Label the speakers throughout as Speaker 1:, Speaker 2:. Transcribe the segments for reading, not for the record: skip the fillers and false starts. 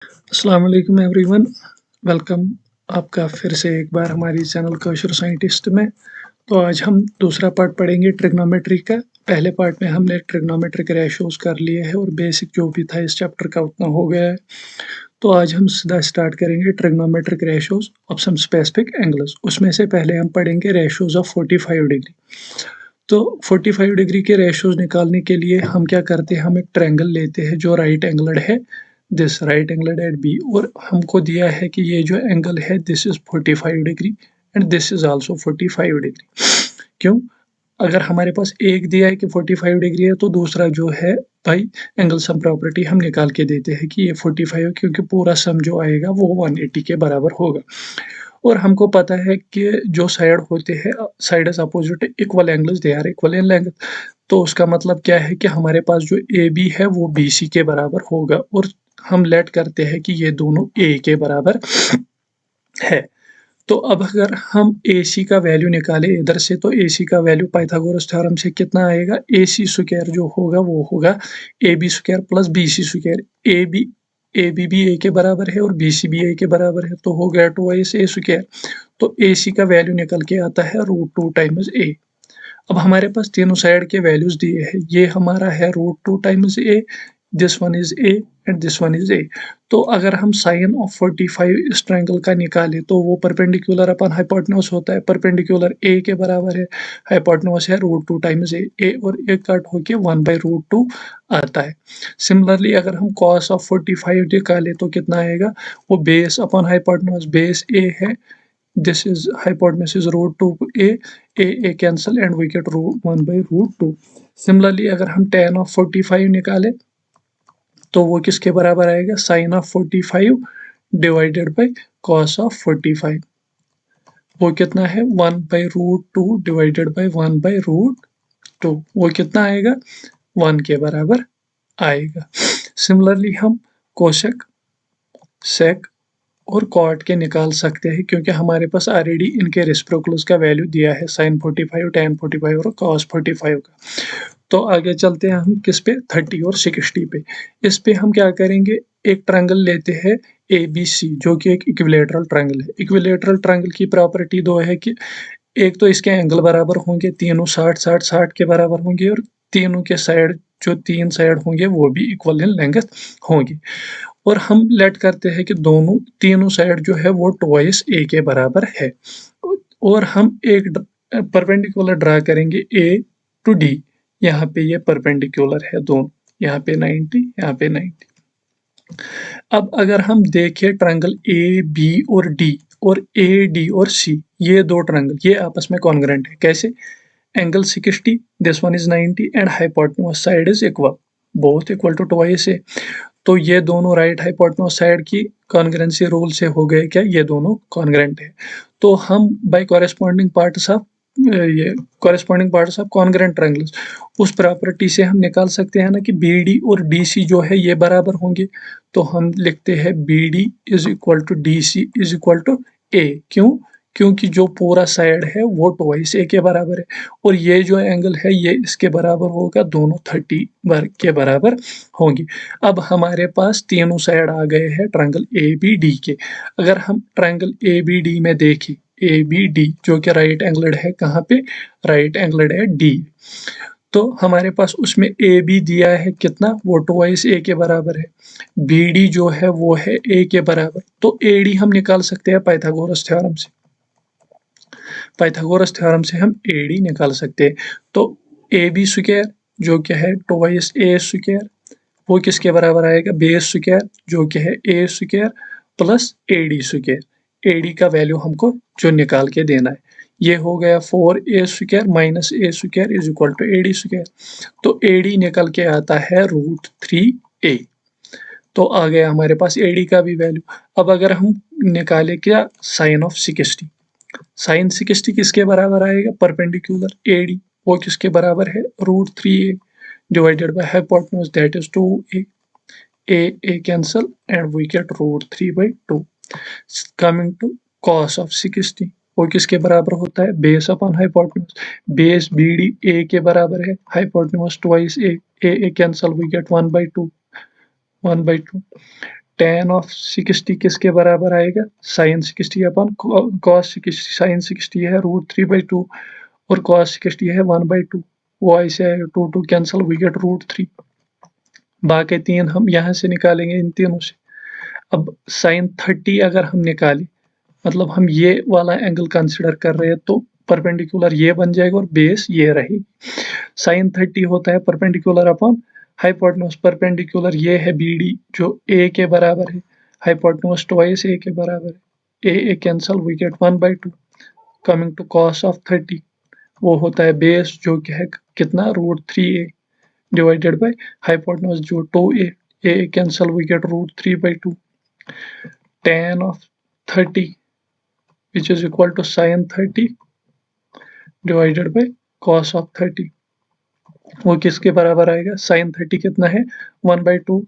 Speaker 1: अस्सलाम वालेकुम everyone, welcome आपका फिर से एक बार हमारी चैनल कौशर साइंटिस्ट में। तो आज हम दूसरा पार्ट पढ़ेंगे ट्रिग्नोमेट्री का। पहले पार्ट में हमने ट्रिग्नोमेट्रिक रेशोज़ कर लिए हैं और बेसिक जो भी था इस चैप्टर का उतना हो गया है। तो आज हम सीधा स्टार्ट करेंगे trigonometric ratios of some specific angles. उसमें से पहले हम पढ़ेंगे रेशोज़ ऑफ 45 डिग्री। तो 45 डिग्री के रेशोज़ निकालने के लिए हम क्या करते हैं, हम एक ट्रायंगल लेते हैं जो राइट एंगल्ड है, this right angled at B, और हमको दिया है कि ये जो एंगल है this is 45 degree and this is also 45 degree. क्यों? अगर हमारे पास एक दिया है कि 45 डिग्री है तो दूसरा जो है भाई एंगल सम प्रॉपर्टी हम निकाल के देते हैं कि ये 45 है, क्योंकि पूरा सम जो आएगा वो 180 के बराबर होगा। और हमको पता है कि जो साइड होते हैं, side is opposite equal angles they are equal in length. तो उसका मतलब क्या है कि हमारे पास जो ए बी है वो बी सी के बराबर होगा, और हम लेट करते हैं कि ये दोनों ए के बराबर है। तो अब अगर हम ए सी का वैल्यू निकालें इधर से, तो ए सी का वैल्यू पाइथागोरस थ्योरम से कितना आएगा, ए सी स्क्वायर जो होगा वो होगा A B square plus B C square. A B भी ए के बराबर है और बी सी भी ए के बराबर है, तो हो गया 2 ए स्क्वायर। तो ए सी का वैल्यू निकल के आता है √2 टाइम्स ए। अब हमारे पास तीनों साइड के वैल्यूज दिए हैं, ये हमारा है √2 times A, this one is A and this one is a. तो अगर हम साइन ऑफ 45 इस ट्रायंगल का निकालें तो वो परपेंडिकुलर अपन हाइपोटेन्यूज होता है, परपेंडिकुलर ए के बराबर है, हाइपोटेन्यूज है √2 टाइम्स ए और ए कट होके 1/√2 आता है। सिमिलरली अगर हम कॉस ऑफ 45 निकालें तो कितना आएगा, वो बेस अपॉन हाइपोटेन्यूज, बेस ए है, this is hypotenuse is √2 a cancel and we get 1/√2। Similarly अगर हम tan of 45 निकालें तो वो किसके बराबर आएगा, sin of 45 divided by cos of 45। वो कितना है 1/√2 डिवाइडेड बाई 1/√2, वो कितना आएगा 1 के बराबर आएगा। सिमिलरली हम कोसेक, सेक और कॉट के निकाल सकते हैं, क्योंकि हमारे पास ऑलरेडी इनके रेसिप्रोकल्स का वैल्यू दिया है, sin 45, tan 45 और cos 45 का। तो आगे चलते हैं हम किस पे, 30 और 60 पे। इस पे हम क्या करेंगे, एक ट्रायंगल लेते हैं ए बी सी जो कि एक इक्विलेटरल ट्रायंगल है। इक्विलेटरल ट्रायंगल की प्रॉपर्टी दो है कि एक तो इसके एंगल बराबर होंगे, तीनों 60 के बराबर होंगे, और तीनों के साइड जो तीन साइड होंगे वो भी इक्वल इन लेंथ होंगे। और हम लेट करते हैं कि दोनों तीनों साइड जो है वो ट्वाइस ए के बराबर है, और हम एक परपेंडिकुलर ड्रा करेंगे ए टू डी। यहाँ पे ये परपेंडिकुलर है दोनों, यहाँ पे 90, यहाँ पे 90। अब अगर हम देखें ट्रायंगल ए बी और डी और ए डी और सी, ये दो ट्रायंगल ये आपस में कॉन्ग्रुएंट है। कैसे, angle 60, this one is 90 and hypotenuse side is equal, both equal to twice a. तो ये दोनों राइट हाइपोटेन्यूज साइड की कॉन्ग्रुएंसी रूल से हो गए क्या, ये दोनों कॉन्ग्रुएंट है। तो हम by corresponding parts of congruent triangles, उस प्रॉपर्टी से हम निकाल सकते हैं ना कि बी डी और डी सी जो है ये बराबर होंगे। तो हम लिखते हैं B D is equal to D C is equal to a. क्यों? क्योंकि जो पूरा साइड है वो ट्वाइस ए के बराबर है, और ये जो एंगल है ये इसके बराबर होगा, दोनों 30 वर्ग के बराबर होंगे। अब हमारे पास तीनों साइड आ गए हैं ट्रायंगल ए बी डी के। अगर हम ट्रायंगल ए बी डी में देखें, ए बी डी जो कि राइट एंगल्ड है, कहाँ पे, राइट एंगल्ड है डी। तो हमारे पास उसमें ए बी दिया है कितना, वो ट्वाइस ए के बराबर है, बी डी जो है वो है ए के बराबर। तो ए डी हम निकाल सकते हैं पाइथागोरस थ्योरम से, पाइथागोरस थ्योरम से हम ए डी निकाल सकते हैं। तो ए बी स्क्वायर जो क्या है ट्वाइस ए स्क्वायर, वो किसके बराबर आएगा, बेस स्क्वायर जो कि है A square plus A D square. A D का वैल्यू हमको जो निकाल के देना है, ये हो गया 4a square minus A square is equal to A D square. तो ए डी निकल के आता है √3a। तो आ गया हमारे पास ए डी का भी वैल्यू। अब अगर हम निकाले क्या, साइन ऑफ 60, साइन 60 किसके बराबर आएगा, परपेंडिकुलर ए डी, वो किसके बराबर है, √3a divided by hypotenuse, that is 2a, a cancel and we get √3/2। coming to cos of 60, वो किसके बराबर होता है, base upon hypotenuse, base B D A के बराबर है, hypotenuse twice A, A cancel, we get 1/2, 1/2 tan of 60 किसके बराबर आएगा, sin 60 अपन cos 60, sin 60 है √3/2 और cos 60 है 1/2, वो ऐसे आएगा 2 कैंसिल, वी गेट √3। बाकी तीन हम यहाँ से निकालेंगे इन तीनों से। अब sin 30 अगर हम निकालें, मतलब हम ये वाला एंगल कंसिडर कर रहे हैं, तो परपेंडिकुलर ये बन जाएगा और बेस ये रहेगी। sin 30 होता है परपेंडिकुलर अपॉन हाइपोटेन्यूज, परपेंडिकुलर ये है BD जो A के बराबर है, हाइपोटेन्यूज ट्वाइस A के बराबर है, A cancel, we get 1/2। Coming to cos of 30, वो होता है बेस जो कि है कितना √3A डिवाइडेड बाय हाइपोटेन्यूज जो 2A, A cancel, we get √3/2। tan of 30 which is equal to sin 30 divided by cos of 30, वो किसके बराबर आएगा, sin 30 कितना है 1/2,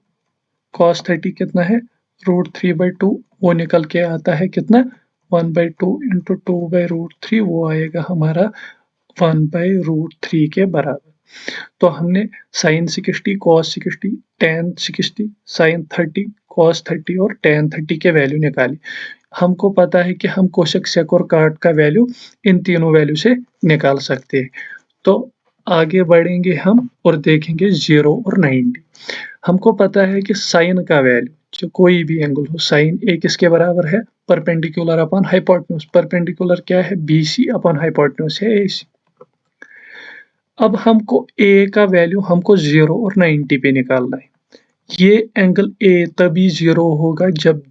Speaker 1: cos 30 कितना है √3/2, वो निकल के आता है कितना 1/2 इंटू 2/√3, वो आएगा हमारा 1/√3 के बराबर। तो हमने sin 60, cos 60, tan 60, sin 30, cos 30 और tan 30 के वैल्यू निकाली। हमको पता है कि हम कोशेक सेक और काट का वैल्यू इन तीनों वैल्यू से निकाल सकते हैं। तो आगे बढ़ेंगे हम और देखेंगे 0 और 90। हमको पता है कि साइन का वैल्यू, जो कोई भी एंगल हो, साइन ए किसके बराबर है, परपेंडिकुलर अपॉन हाइपोटेन्यूज, परपेंडिकुलर क्या है BC अपॉन हाइपोटेन्यूज है AC। अब हमको ए का वैल्यू हमको 0 और 90 पे निकालना है। ये एंगल ए तभी 0 होगा जब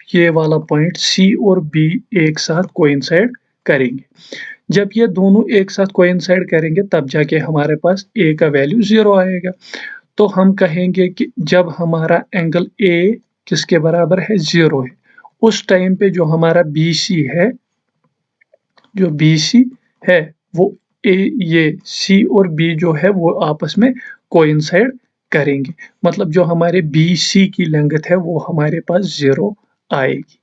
Speaker 1: ये वाला पॉइंट C और B एक साथ कोइंसाइड करेंगे। जब ये दोनों एक साथ कोइंसाइड करेंगे तब जाके हमारे पास A का वैल्यू 0 आएगा। तो हम कहेंगे कि जब हमारा एंगल A किसके बराबर है 0 है, उस टाइम पे जो हमारा BC है, जो BC है वो ये C और B जो है वो आपस में कोइंसाइड करेंगे, मतलब जो हमारे BC की लेंथ है वो हमारे पास 0 आएगी।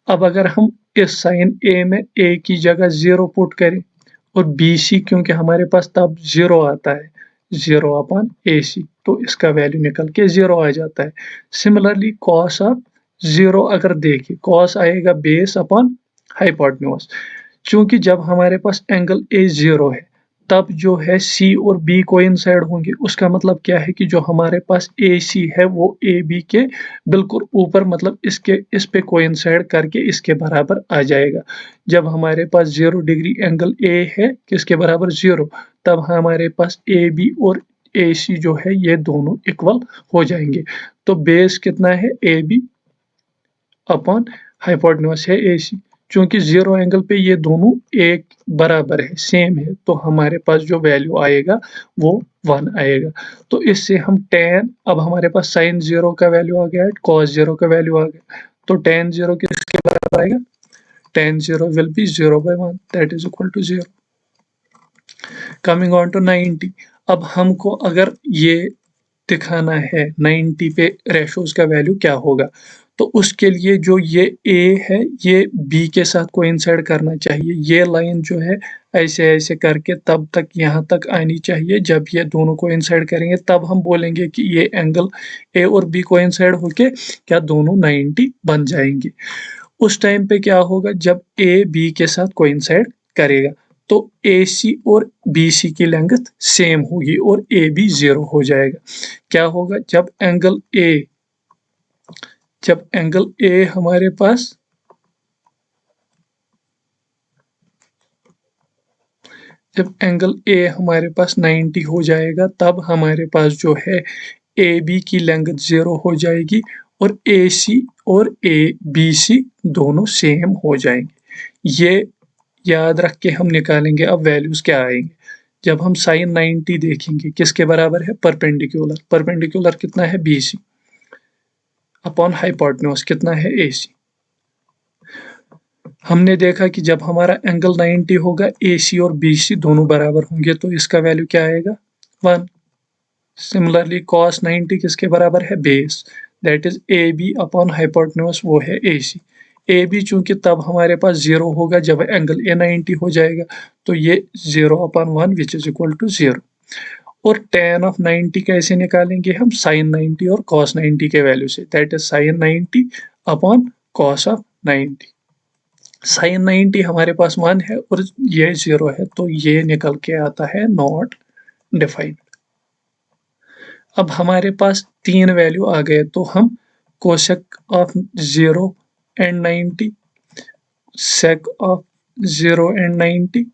Speaker 1: अब अगर हम इस साइन A में A की जगह 0 पुट करें और BC क्योंकि हमारे पास तब 0 आता है 0 अपॉन AC, तो इसका वैल्यू निकल के 0 आ जाता है। सिमिलरली cos ऑफ 0 अगर देखें, cos आएगा बेस अपॉन हाइपोटेन्यूज, क्योंकि जब हमारे पास एंगल A 0 है तब जो है C और B कोइंसाइड होंगे, उसका मतलब क्या है कि जो हमारे पास AC है वो AB के बिल्कुल ऊपर, मतलब इस पे कोइंसाइड करके इसके बराबर आ जाएगा। जब हमारे पास 0 डिग्री एंगल A है किसके बराबर 0, तब हमारे पास AB और AC जो है ये दोनों इक्वल हो जाएंगे। तो बेस कितना है AB अपॉन हाइपोटेन्यूज है AC, क्योंकि 0 एंगल पे ये दोनों एक बराबर है, सेम है, तो हमारे पास जो वैल्यू आएगा वो 1 आएगा। तो इससे हम tan, अब हमारे पास sin 0 का वैल्यू आ गया है, cos 0 का वैल्यू आ गया, तो tan 0 किसके बराबर आएगा, tan 0 will be 0/1, that is equal to 0। Coming on to 90, अब हमको अगर ये दिखाना है 90 पे रेशोज का वैल्यू क्या होगा, तो उसके लिए जो ये A है ये B के साथ कोइंसाइड करना चाहिए। ये लाइन जो है ऐसे ऐसे करके तब तक यहाँ तक आनी चाहिए, जब ये दोनों कोइंसाइड करेंगे तब हम बोलेंगे कि ये एंगल A और B कोइंसाइड होके क्या दोनों 90 बन जाएंगे। उस टाइम पे क्या होगा, जब A B के साथ कोइंसाइड करेगा तो AC और BC की लेंथ सेम होगी और AB 0 हो जाएगा। क्या होगा, जब एंगल A हमारे पास जब एंगल A हमारे पास 90 हो जाएगा तब हमारे पास जो है AB की लेंथ 0 हो जाएगी और AC और BC दोनों सेम हो जाएंगे। ये याद रख के हम निकालेंगे अब वैल्यूज क्या आएंगे। जब हम साइन 90 देखेंगे किसके बराबर है, परपेंडिकुलर, परपेंडिकुलर कितना है BC अपॉन हाइपोटेन्यूज कितना है AC। हमने देखा कि जब हमारा एंगल 90 होगा AC और BC दोनों बराबर होंगे तो इसका वैल्यू क्या आएगा 1। सिमिलरली cos 90 किसके बराबर है, base, that is AB upon hypotenuse वो है AC। AB चूंकि तब हमारे पास 0 होगा जब एंगल A 90 हो जाएगा, तो ये 0/1 विच इज इक्वल टू 0। और tan ऑफ 90 कैसे निकालेंगे हम, sin 90 और cos 90 के वैल्यू से, that is sin 90 upon cos of 90। sin 90 हमारे पास 1 है और ये 0 है, तो ये निकल के आता है नॉट डिफाइंड। अब हमारे पास 3 वैल्यू आ गए, तो हम cosec of 0 and 90, sake of 0 and 90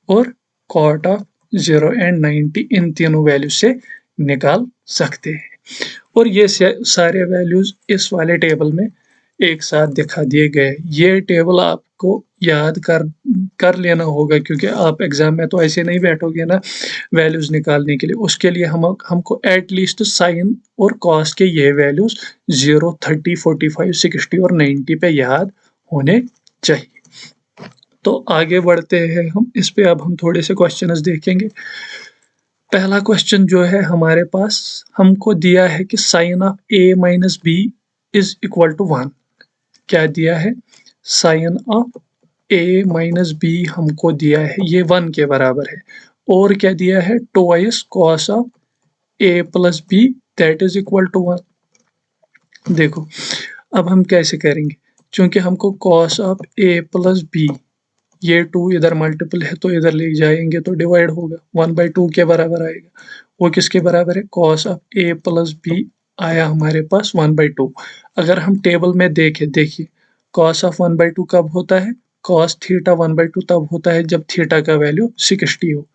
Speaker 1: और कॉट ऑफ 0 एंड 90 इन तीनों वैल्यू से निकाल सकते हैं। और ये सारे वैल्यूज इस वाले टेबल में एक साथ दिखा दिए गए। ये टेबल आपको याद कर लेना होगा, क्योंकि आप एग्जाम में तो ऐसे नहीं बैठोगे ना वैल्यूज निकालने के लिए। उसके लिए हमको एटलीस्ट साइन और कॉस के ये वैल्यूज 0, 30, 45, 60 और 90 पे याद होने चाहिए। तो आगे बढ़ते हैं हम इस पे। अब हम थोड़े से क्वेश्चंस देखेंगे। पहला क्वेश्चन जो है हमारे पास, हमको दिया है कि sine of a minus b is equal to 1। क्या दिया है, sine of a minus b हमको दिया है, ये 1 के बराबर है। और क्या दिया है, twice cos of a plus b that is equal to 1। देखो अब हम कैसे करेंगे, चूंकि हमको cos of a plus b, ये 2 इधर मल्टीपल है तो इधर ले जाएंगे तो डिवाइड होगा, 1/2 के बराबर आएगा। वो किसके बराबर है, cos of a plus b आया हमारे पास 1/2। अगर हम टेबल में देखिए कॉस ऑफ 1/2 कब होता है, कॉस थीटा 1/2 तब होता है जब थीटा का वैल्यू 60 हो।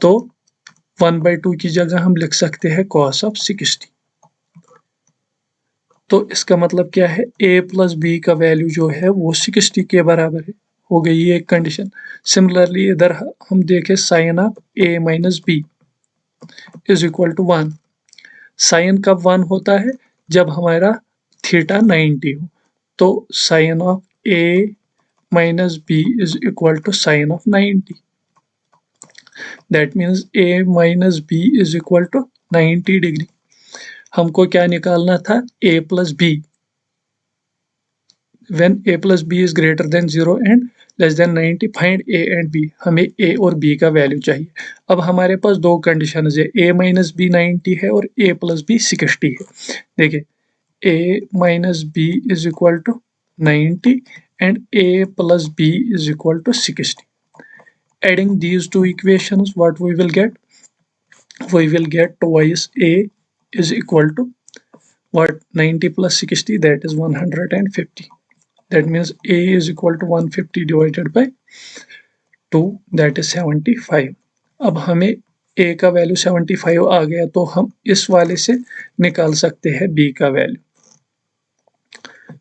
Speaker 1: तो 1/2 की जगह हम लिख सकते हैं कॉस ऑफ 60। तो इसका मतलब क्या है, a प्लस बी का वैल्यू जो है वो 60 के बराबर है, हो गई ये एक कंडीशन। सिमिलरली इधर हम देखें sine of a minus b is equal to 1। Sine कब 1 होता है, जब हमारा थीटा 90 हो। तो sine of a minus b is equal to sine of 90। That means a minus b is equal to 90 degree. हमको क्या निकालना था, a plus b, when a plus b is greater than 0 and less than 90 find a and b। हमें a और b का value चाहिए। अब हमारे पास दो कंडीशन है, a माइनस बी 90 है और a प्लस बी 60 है। देखिए a minus b is equal to 90 and a plus b is equal to 60। Adding these two equations, what we will get? We will get twice a is equal to what, 90 plus 60, that is 150। That means a is equal to 150 divided by 2, that is 75। अब हमें a का value 75 आ गया, तो हम इस वाले से निकाल सकते हैं b का वैल्यू।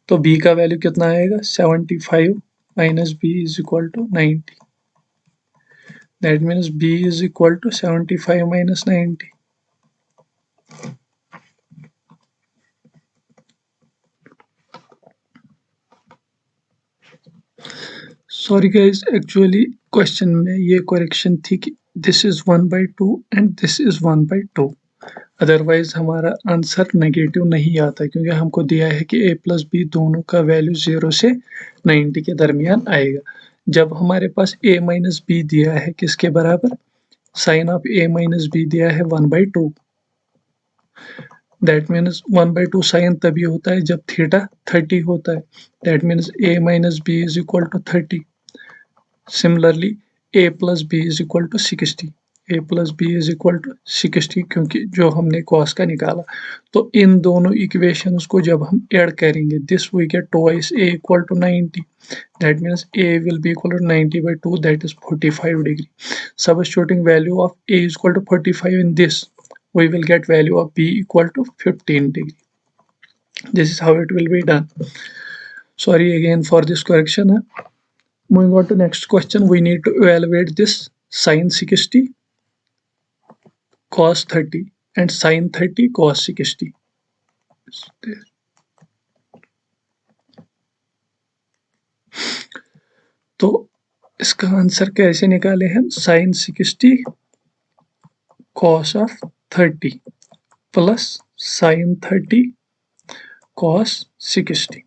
Speaker 1: तो b का वैल्यू कितना आएगा, 75 minus b is equal to 90। That means b is equal to 75 minus 90। Sorry guys, actually question में ये करेक्शन थी कि this is 1/2 and this is 1/2। Otherwise हमारा आंसर नेगेटिव नहीं आता, क्योंकि हमको दिया है कि a प्लस बी दोनों का वैल्यू 0 से 90 के दरमियान आएगा। जब हमारे पास a माइनस बी दिया है किसके बराबर, sine of a minus b दिया है 1/2। दैट मीन्स 1/2 साइन तभी होता है जब थीटा 30 होता है। That means a minus b is equal to 30। Similarly a plus b is equal to 60। a plus b is equal to 60, क्योंकि जो हमने कॉस का निकाला। तो इन दोनों इक्वेशंस को जब हम ऐड करेंगे, this we get twice a equal to 90। That means a will be equal to 90/2, that is 45 degree. Substituting value of a is equal to 45 in this, we will get value of b equal to 15 degree. This is how it will be done. Sorry again for this correction. Moving on to next question, we need to evaluate this sin 60 cos 30 and sin 30 cos 60. तो इसका answer कैसे निकाले हम, sin 60 cos of 30 plus sin 30 cos 60।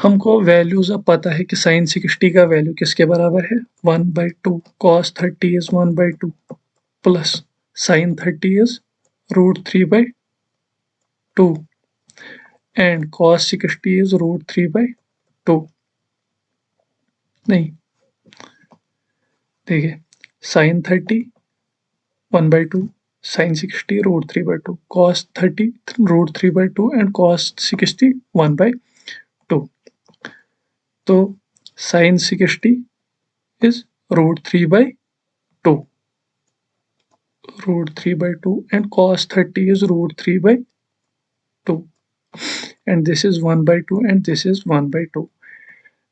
Speaker 1: हमको values अब पता है कि sin 60 का वैल्यू किसके बराबर है, 1/2। cos 30 is 1/2। plus sin 30 is root 3 by 2 and cos 60 is root 3 by 2. नहीं, देखिए sin 30 1 by 2, sin 60 root 3 by 2, cos 30 root 3 by 2 and cos 60 1 by 2. तो sin 60 is root 3 by 2, root 3 by 2 and cos 30 is root 3 by 2 and this is 1 by 2 and this is 1 by 2.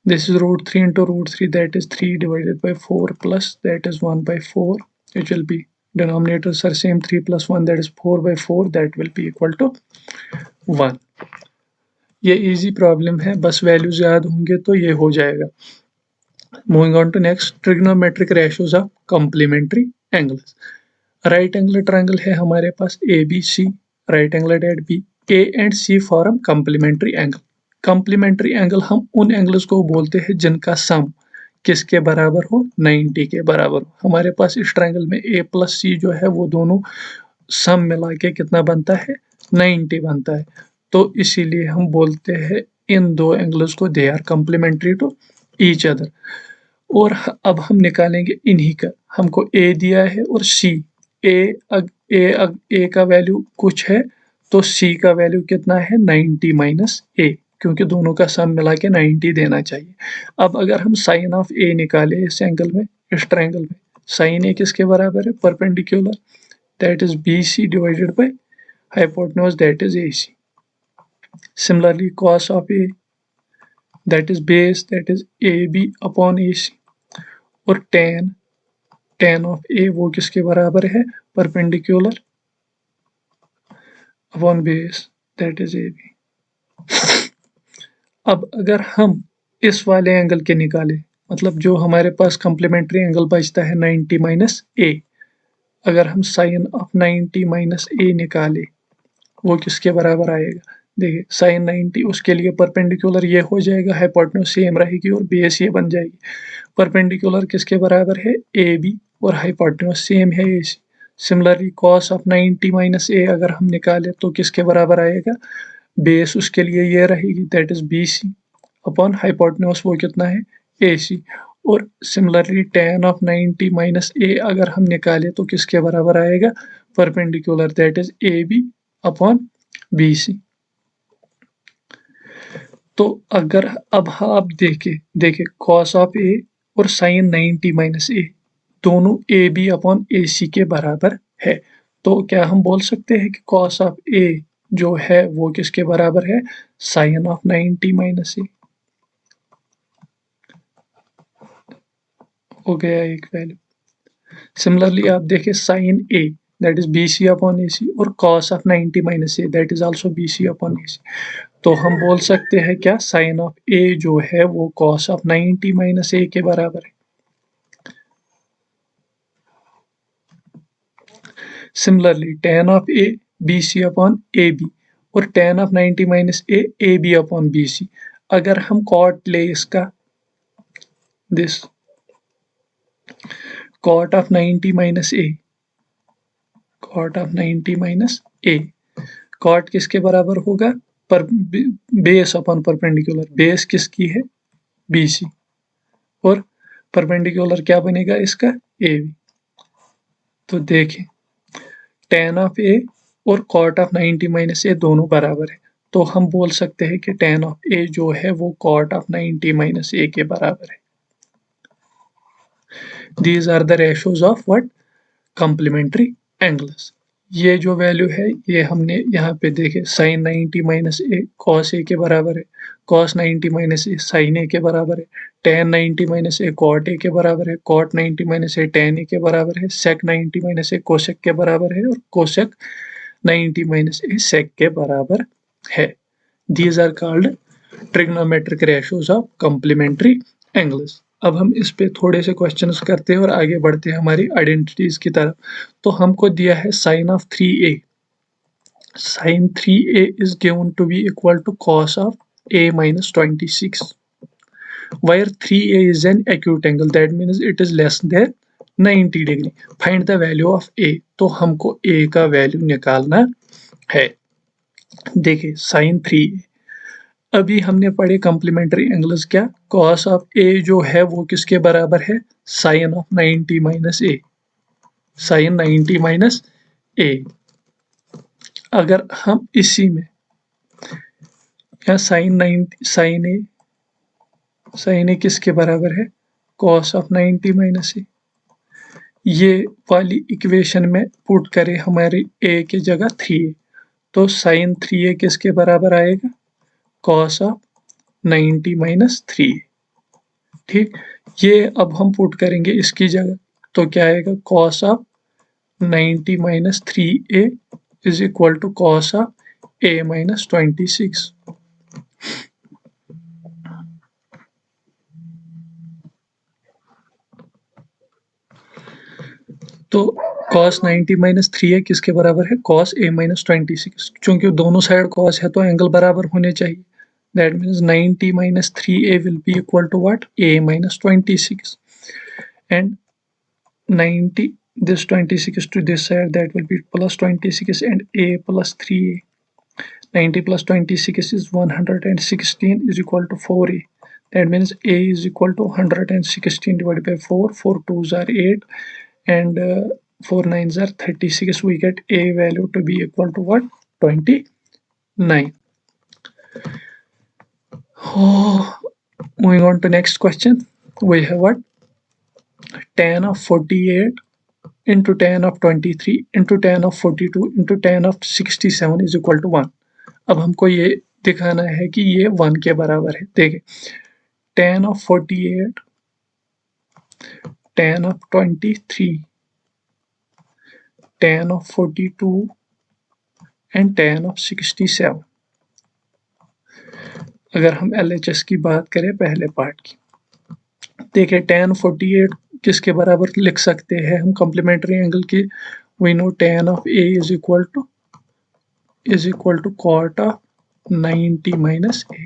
Speaker 1: This is root 3 into root 3, that is 3 divided by 4 plus that is 1 by 4. It will be denominators are same, 3 plus 1 that is 4 by 4, that will be equal to 1. ये easy problem है, बस values याद होंगे तो ये हो जाएगा. Moving on to next, trigonometric ratios of complementary angles. Right angle triangle है हमारे पास ABC, right angle at B, A and C form complementary angle. Complementary angle हम उन angles को बोलते हैं जिनका sum किसके बराबर हो, 90 के बराबर हो. हमारे पास इस ट्रायंगल में A plus C जो है वो दोनों सम मिला के कितना बनता है, 90 बनता है. तो इसीलिए हम बोलते हैं इन दो एंगल्स को they are complementary to each other. और अब हम निकालेंगे इन्हीं का, हमको A दिया है और C. A का वैल्यू कुछ है तो C का वैल्यू कितना है, 90 माइनस A, क्योंकि दोनों का सम मिला के 90 देना चाहिए. अब अगर हम साइन ऑफ A निकाले इस एंगल में, इस ट्रायंगल में, साइन A किसके बराबर है, perpendicular, that is BC divided by hypotenuse, that is AC. Similarly cos of A, that is base, that is AB upon AC. और tan of A वो किसके बराबर है, perpendicular upon base, that is AB. अब अगर हम इस वाले एंगल के निकाले, मतलब जो हमारे पास कॉम्प्लीमेंट्री एंगल बचता है 90 माइनस A, अगर हम साइन ऑफ 90 माइनस A निकाले वो किसके बराबर आएगा, देखिए साइन 90 उसके लिए परपेंडिकुलर ये हो जाएगा, हाइपोटेन्यूज सेम रहेगी और बेस ये बन जाएगी. परपेंडिकुलर किसके बराबर है, AB, और हाइपोटेन्यूज सेम है AC. Similarly cos of 90 minus A अगर हम निकाले तो किसके बराबर आएगा, बेस उसके लिए ये रहेगी, that is BC upon hypotenuse वो कितना है, AC. और similarly tan of 90 minus A अगर हम निकाले तो किसके बराबर आएगा, perpendicular, that is AB upon BC. तो अगर अब आप देखें cos ऑफ A और sin 90 माइनस A दोनों AB अपॉन AC के बराबर है, तो क्या हम बोल सकते हैं कि cos ऑफ A जो है वो किसके बराबर है, sin ऑफ 90 माइनस A. हो गया एक वैल्यू. सिमिलरली आप देखें sin A, that is BC upon AC, और cos of 90 minus A, that is also BC upon AC. तो हम बोल सकते हैं क्या, साइन ऑफ A जो है वो cos ऑफ 90 माइनस A के बराबर है. Similarly tan of A BC upon AB और tan of 90 minus A AB upon BC. अगर हम कॉट ले इसका, this cot of 90 minus A, cot of 90 minus A, cot किसके बराबर होगा, पर बेस अपॉन परपेंडिकुलर, बेस किसकी है, BC, और परपेंडिकुलर क्या बनेगा इसका, AB. तो देखें tan ऑफ A और cot ऑफ 90 माइनस A दोनों बराबर है, तो हम बोल सकते हैं कि tan ऑफ A जो है वो cot ऑफ 90 माइनस A के बराबर है. These are the ratios of what, complementary angles. ये जो वैल्यू है ये हमने यहाँ पे देखे, sin 90 minus A cos A के बराबर है, cos 90 minus A sin A के बराबर है, tan 90 minus A cot A के बराबर है, cot 90 minus A tan A के बराबर है, sec 90 माइनस A cosec के बराबर है, और cosec 90 माइनस A sec के बराबर है. These are called trigonometric ratios of complementary angles. अब हम इस पे थोड़े से क्वेश्चंस करते हैं और आगे बढ़ते हैं हमारी आइडेंटिटीज की तरफ. तो हमको दिया है sine of 3A. Sine 3A is given to be equal to cos of A minus 26, where 3A is an acute angle, that means it is less than 90 degree. Find the value of A, तो हमको ए का value निकालना है। देखिए sign 3, अभी हमने पढ़े complementary angles क्या, कॉस ऑफ ए जो है वो किसके बराबर है, sine of 90 minus A, sine 90 minus A. अगर हम इसी में क्या साइन ए किसके बराबर है, कॉस ऑफ 90 माइनस ए, ये वाली इक्वेशन में पुट करें हमारी ए की जगह 3a, तो साइन 3a किसके बराबर आएगा, कॉस ऑफ 90 माइनस 3a। ठीक, ये अब हम पुट करेंगे इसकी जगह, तो क्या आएगा, cos of 90 minus 3a is equal to cos of a minus 26। तो cos 90 माइनस 3a किसके बराबर है, cos a माइनस 26। चूंकि दोनों साइड cos है तो एंगल बराबर होने चाहिए। That means 90 minus 3a will be equal to what, a minus 26, and 90 this 26 to this side, that will be plus 26 and a plus 3a. 90 plus 26 is 116 is equal to 4a. That means a is equal to 116 divided by 4. 4 2s are 8 and 4 9s are 36. We get a value to be equal to what, 29. Oh, moving on to next question, we have what, tan of 48 into tan of 23 into tan of 42 into tan of 67 is equal to 1. अब हमको ये दिखाना है कि ये 1 के बराबर है। देखिए tan of 48, tan of 23, tan of 42 and tan of 67। अगर हम LHS की बात करें पहले पार्ट की, देखिए tan 48 किसके बराबर लिख सकते हैं हम, कॉम्प्लीमेंट्री एंगल की, we know tan of a is equal to cot of 90 minus a।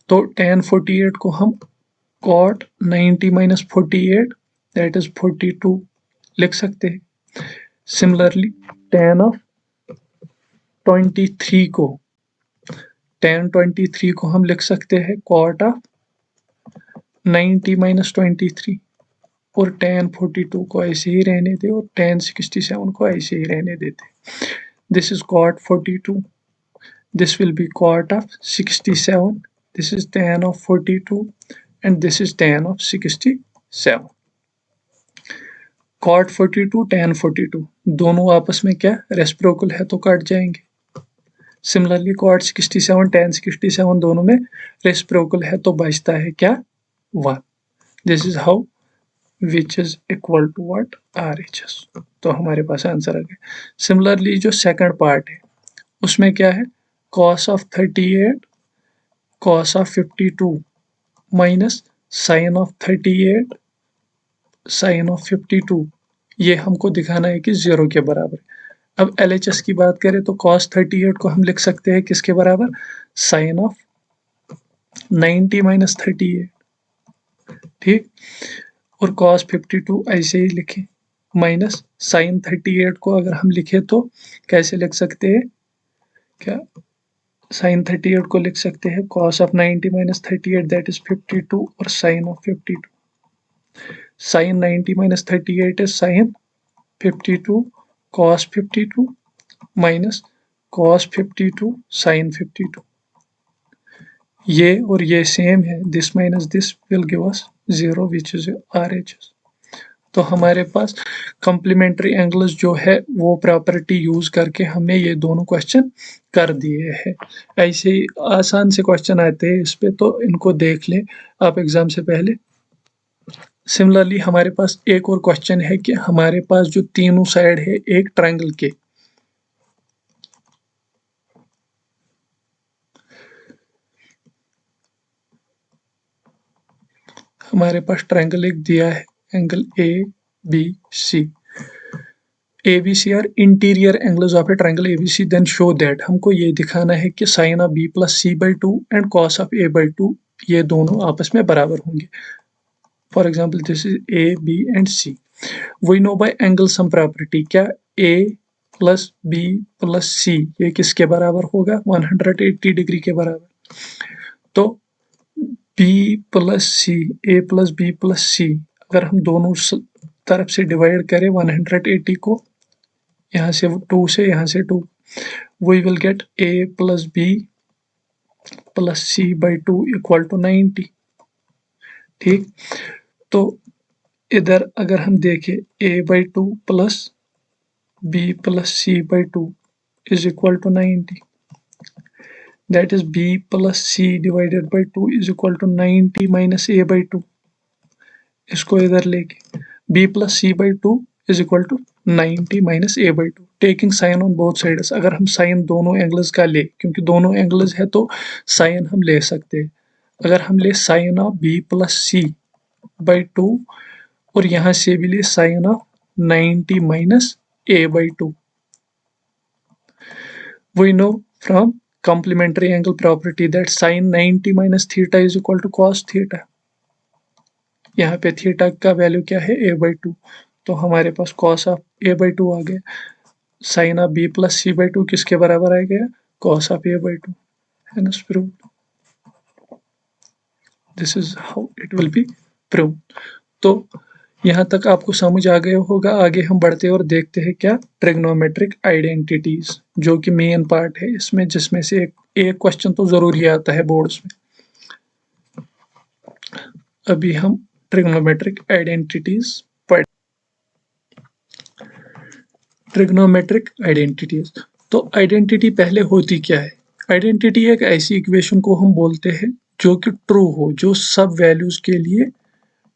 Speaker 1: तो tan 48 को हम cot 90 माइनस 48 दैट इज 42 लिख सकते हैं। सिमिलरली tan ऑफ 23 को, tan 23 को हम लिख सकते हैं cot ऑफ 90 माइनस 23, और tan 42 को ऐसे ही रहने दे और tan 67 को ऐसे ही रहने देते। This is cot 42, this will be cot of 67, this is tan of 42 and this is tan of 67। cot 42 tan 42 दोनों आपस में क्या रेसिप्रोकल है तो कट जाएंगे। सिमिलरली cot 67 tan 67 दोनों में रेसिप्रोकल है तो बचता है क्या, 1। This is how which is equal to what, RHS। तो हमारे पास आंसर आ गया। सिमिलरली जो सेकंड पार्ट है उसमें क्या है, cos of 38 cos of 52 minus sin of 38 sin of 52, ये हमको दिखाना है कि 0 के बराबर। अब LHS की बात करें तो cos 38 को हम लिख सकते हैं किसके बराबर, sin of 90 माइनस 38। ठीक, और cos 52 ऐसे ही लिखें, माइनस sin 38 को अगर हम लिखें तो कैसे लिख सकते हैं, क्या sin 38 को लिख सकते हैं cos of 90 minus 38 that is 52 और sin of 52। sin 90 minus 38 is sin 52 cos 52 minus cos 52 sin 52। ये और ये सेम है, this minus this will give us 0 which is RHS। तो हमारे पास कॉम्प्लीमेंट्री एंगल्स जो है वो प्रॉपर्टी यूज करके हमने ये दोनों क्वेश्चन कर दिए हैं। ऐसे ही आसान से क्वेश्चन आते हैं इस पे, तो इनको देख लें आप एग्जाम से पहले। सिमिलरली हमारे पास एक और क्वेश्चन है कि हमारे पास जो तीनों साइड है एक ट्रायंगल के, हमारे पास ट्रायंगल एक दिया है, angle ABC। ABC are interior angles of a triangle ABC, then show that, हमको ये दिखाना है कि sine of B plus C/2 and cos of A/2 ये दोनों आपस में बराबर होंगे। For example, this is A, B and C. We know by angle sum property क्या A plus B plus C ये किसके बराबर होगा? 180 डिग्री के बराबर। तो B plus C, A plus B plus C अगर हम दोनों तरफ से डिवाइड करें 180 को, यहाँ से 2 से यहाँ से 2, we will get A plus B plus C by 2 equal to 90। ठीक, तो इधर अगर हम देखें A by 2 plus B plus C by 2 is equal to 90, that is B plus C divided by 2 is equal to 90 minus A by 2। इसको इधर लेके B plus C by 2 is equal to 90 minus A by 2, taking sin on both sides। अगर हम sign दोनों angles का ले, क्योंकि दोनों एंगल्स है तो साइन हम ले सकते हैं। अगर हम ले sine of B plus C by 2 और यहाँ से भी ले sine of 90 minus A by 2, we know from complementary angle property that sin 90 minus theta is equal to cos theta। यहाँ पे थीटा का वैल्यू क्या है? A by 2, तो हमारे पास cos ऑफ A by 2 आ गया। Sine of B plus C by 2 किसके बराबर आ गया? cos of A by 2। Hence proved। This is how it will be proved। तो यहाँ तक आपको समझ आ गया होगा। आगे हम बढ़ते और देखते हैं क्या? ट्रिग्नोमेट्रिक आइडेंटिटीज, जो कि मेन पार्ट है इसमें, जिसमें से एक क्वेश्चन तो जरूर ही आता है बोर्ड्स में। अभी हम ट्रिग्नोमेट्रिक आइडेंटिटीज पढ़। ट्रिग्नोमेट्रिक आइडेंटिटीज, तो आइडेंटिटी पहले होती क्या है? आइडेंटिटी एक ऐसी इक्वेशन को हम बोलते हैं जो कि ट्रू हो, जो सब वैल्यूज के लिए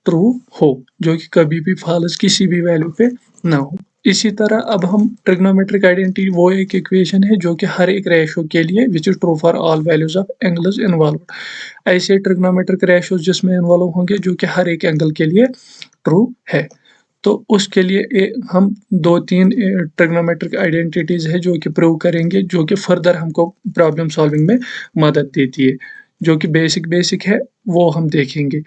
Speaker 1: ट्रू हो, जो कि कभी भी फॉल्स किसी भी वैल्यू पे ना हो। इसी तरह अब हम ट्रिग्नोमेट्रिक आइडेंटिटी वो एक इक्वेशन है जो कि हर एक रेशियो के लिए which is true for all values of angles involve. ऐसे ट्रिग्नोमेट्रिक रेशियोज जिसमें इन्वॉल्व होंगे जो कि हर एक एंगल के लिए ट्रू है। तो उसके लिए हम 2-3 ट्रिग्नोमेट्रिक आइडेंटिटीज है जो कि प्रूव करेंगे, जो कि फर्दर हमको प्रॉब्लम सॉल्विंग में मदद देती है। जो कि बेसिक है वो हम देखेंगे।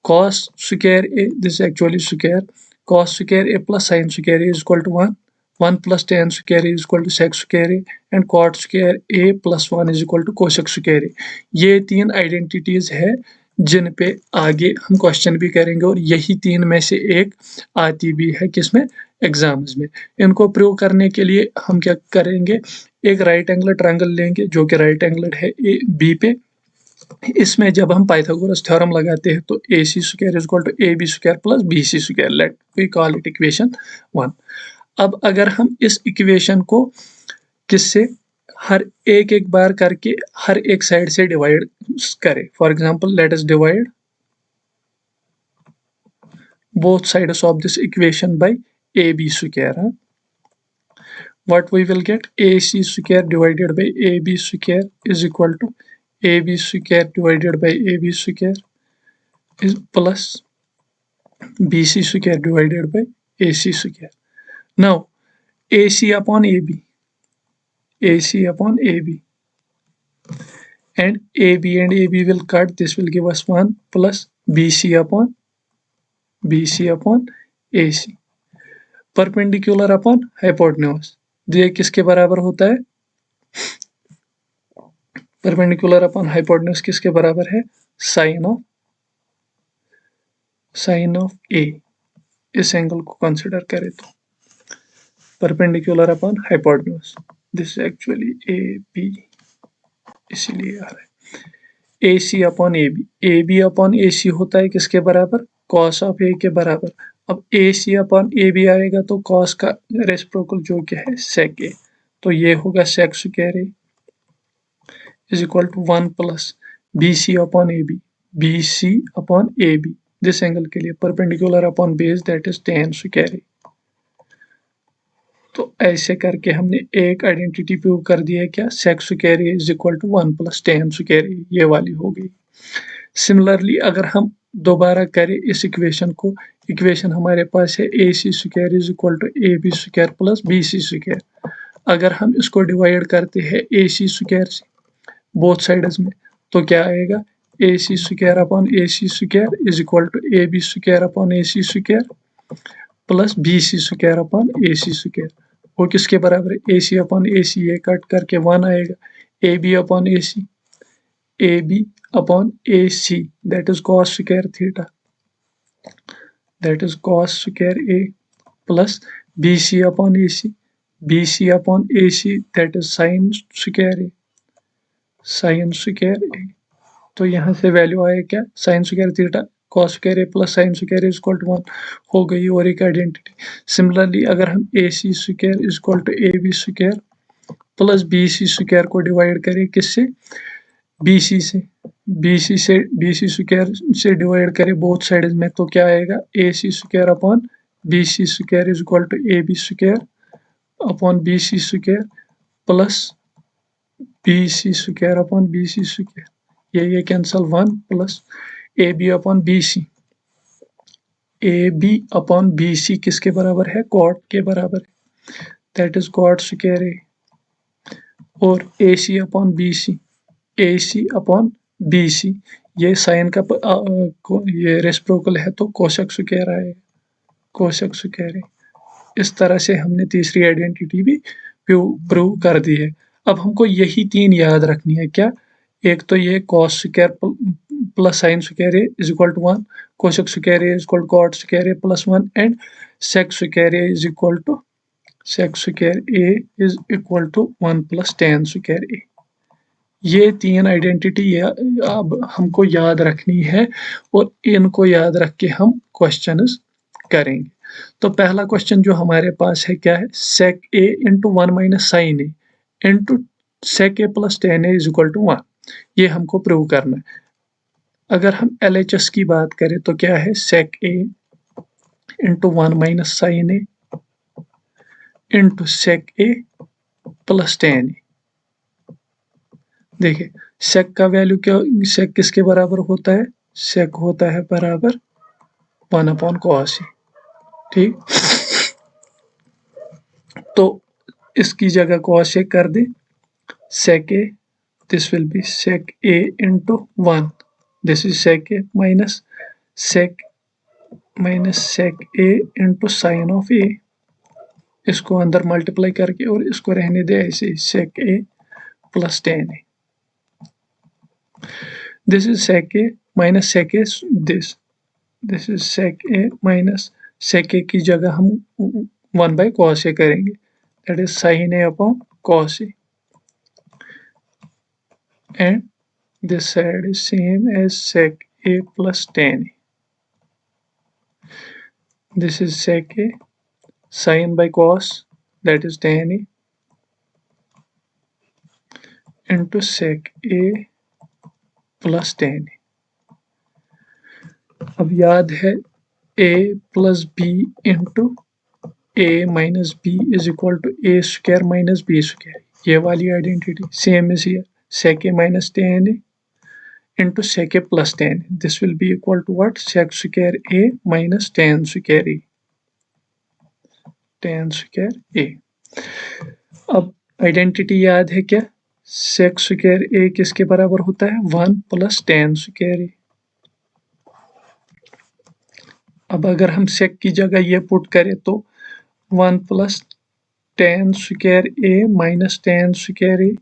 Speaker 1: cos square A, this is actually square, cos square A plus sin square A is equal to 1, 1 plus tan square A is equal to sec square A and cot square A plus 1 is equal to cosec square A। ये 3 identities है जिन पे आगे हम question भी करेंगे, और यही 3 में से एक आती भी है किसमें? एग्जाम्स में। इनको प्रूव करने के लिए हम क्या करेंगे? एक राइट एंगल ट्रायंगल लेंगे जो कि राइट एंगल है ए बी पे। इसमें जब हम पाइथागोरस थ्योरम लगाते हैं तो AC square is equal to AB square plus BC square, let we call it equation 1। अब अगर हम इस इक्वेशन को किससे हर एक बार करके हर एक साइड से डिवाइड करें, for example let us divide both sides of this equation by AB square, what we will get? AC square divided by AB square is equal to AB square divided by AB square is plus BC square divided by AC square। Now AC upon AB, AC upon AB, and AB will cut, this will give us 1 plus BC upon AC, perpendicular upon hypotenuse. ये किसके बराबर होता है? Perpendicular upon hypotenuse किसके बराबर है? Sine of A. इस angle को कंसिडर करें तो perpendicular upon hypotenuse, this actually A B, इसीलिए आ रहा है। AC upon AB, AB upon AC होता है किसके बराबर? कॉस ऑफ ए के बराबर। अब AC अपॉन AB आएगा तो कॉस का रेसिप्रोकल जो क्या है? सेक ए, तो ये होगा sec square A is equal to 1 plus BC upon AB, BC upon AB this angle के लिए perpendicular upon base that is tan square A. तो ऐसे करके हमने एक आइडेंटिटी प्रूव कर दिया है क्या? Sec square A is equal to 1 plus tan square A, ये वाली हो गई। सिमिलरली अगर हम दोबारा करें इस इक्वेशन को, इक्वेशन हमारे पास है AC square is equal to AB square plus BC square. अगर हम इसको डिवाइड करते हैं AC स्क्वायर से बोथ साइड्स में तो क्या आएगा? AC square upon AC square is equal to AB square upon AC square plus BC square upon AC square. वो किसके बराबर है? AC अपॉन AC, ये कट करके 1 आएगा। AB upon AC, AB upon AC that is cos square theta, that is cos square A plus BC upon AC, BC upon AC that is sin square A, sin square A। तो यहाँ से value आए क्या? Sine square theta cos square A plus sine square is equal to 1 हो गई और एक identity. Similarly अगर हम A C square is equal to A B square plus B C square को डिवाइड करें किससे? बी सी से, बी सी स्क्वायर से डिवाइड करें बोथ साइड में, तो क्या आएगा? A C square upon B C square is equal to A B square upon B C square plus B C square upon B C square, ये cancel 1 plus A B upon B C, A B upon B C किसके बराबर है? Cot के बराबर है, that is cot square A. और A C upon B C, A C upon B सी, ये sign का ये रेसिप्रोकल है तो कोसेक स्क्वायर आएगा, कोसेक स्क्वायर। इस तरह से हमने तीसरी आइडेंटिटी भी प्रूव कर दी है। अब हमको यही तीन याद रखनी है। क्या? एक तो ये cos square plus sine square is equal to 1, cosec square is equal to cot square plus 1 and sec square is equal to sec square A is equal to 1 plus tan square A. ये तीन identity अब हमको याद रखनी है और इनको याद रख के हम क्वेश्चंस करेंगे। तो पहला क्वेश्चन जो हमारे पास है क्या है? Sec A into 1 minus sine A into sec A plus tan A is equal to 1, ये हमको प्रूव करना है। अगर हम LHS की बात करें तो क्या है? Sec A into 1 minus sine A into sec A plus tan ए। देखिए सेक का वैल्यू क्या, सेक किसके बराबर होता है? सेक होता है बराबर 1 अपॉन कॉस ए, ठीक। तो इसकी जगह कॉस ए कर दे, sec a, this will be sec a into 1, this is sec a minus sec a into sin of a, इसको अंदर मल्टीप्लाई करके और इसको रहने दे ऐसे sec a plus tan a, this is sec a minus sec a, this is sec a minus sec a की जगह हम 1 by cos a करेंगे, that is sin a upon cos a, and this side is same as sec a plus tan a. This is sec a, sin by cos that is tan a into sec a plus tan a. अब याद है a plus b into a minus b is equal to a square minus b square, ये वाली identity same is here, sec a minus tan a into sec a plus tan a. This will be equal to what? Sec square a minus tan square a, tan square a. अब identity याद है क्या? sec square a किसके बराबर होता है? 1 plus tan square a। अब अगर हम sec की जगह ये पुट करें तो 1 plus tan square a minus tan square a,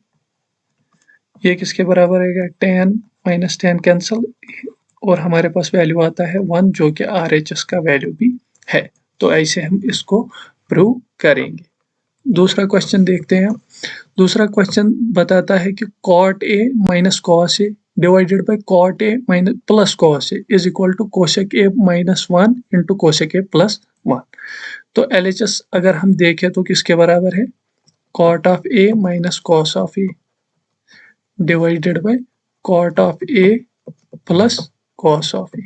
Speaker 1: ये किसके बराबर आएगा? tan माइनस tan कैंसल और हमारे पास वैल्यू आता है 1, जो कि RHS का वैल्यू भी है। तो ऐसे हम इसको प्रूव करेंगे। दूसरा क्वेश्चन देखते हैं। दूसरा क्वेश्चन बताता है कि cot a minus cos a divided by cot a minus plus cos a is equal to cosec a minus 1 into cosec a plus 1। तो LHS अगर हम देखें तो किसके बराबर है? cot of a minus cos of a divided by cot of a plus cos of a।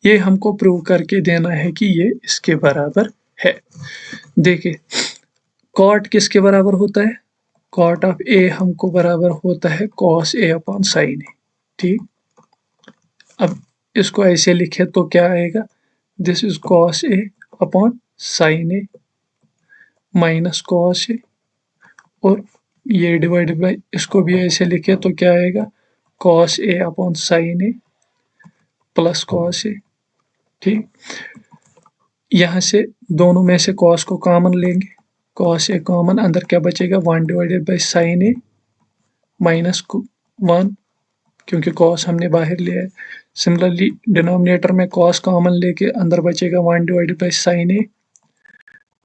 Speaker 1: ये हमको प्रूव करके देना है कि ये इसके बराबर है। देखिए cot किसके बराबर होता है? cot ऑफ a हमको बराबर होता है cos a upon sin a, ठीक। अब इसको ऐसे लिखे तो क्या आएगा? This is cos a upon sin a minus cos a, और ये डिवाइडेड बाय, इसको भी ऐसे लिखे तो क्या आएगा? cos a upon sin a plus cos a। ठीक, यहाँ से दोनों में से cos को कॉमन लेंगे, cos a कॉमन, अंदर क्या बचेगा 1 divided by sin a minus 1 क्योंकि cos हमने बाहर लिया है। सिमिलरली डिनोमिनेटर में cos कॉमन लेके अंदर बचेगा 1 divided by sin a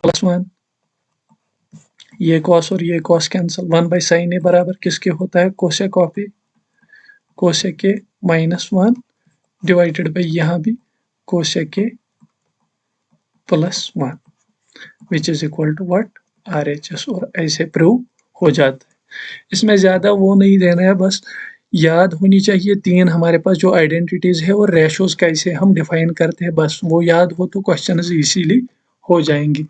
Speaker 1: plus 1। ये cos और ये cos cancel, 1 by sin a बराबर किसके होता है cosec of A, cosec A minus 1 divided by यहाँ भी cosec A plus 1 which is equal to what RHS, और ऐसे प्रूव हो जाता है। इसमें ज़्यादा वो नहीं देना है, बस याद होनी चाहिए तीन हमारे पास जो आइडेंटिटीज़ है और रेशोज़ कैसे हम डिफाइन करते हैं, बस वो याद हो तो क्वेश्चन इजीली हो जाएंगे।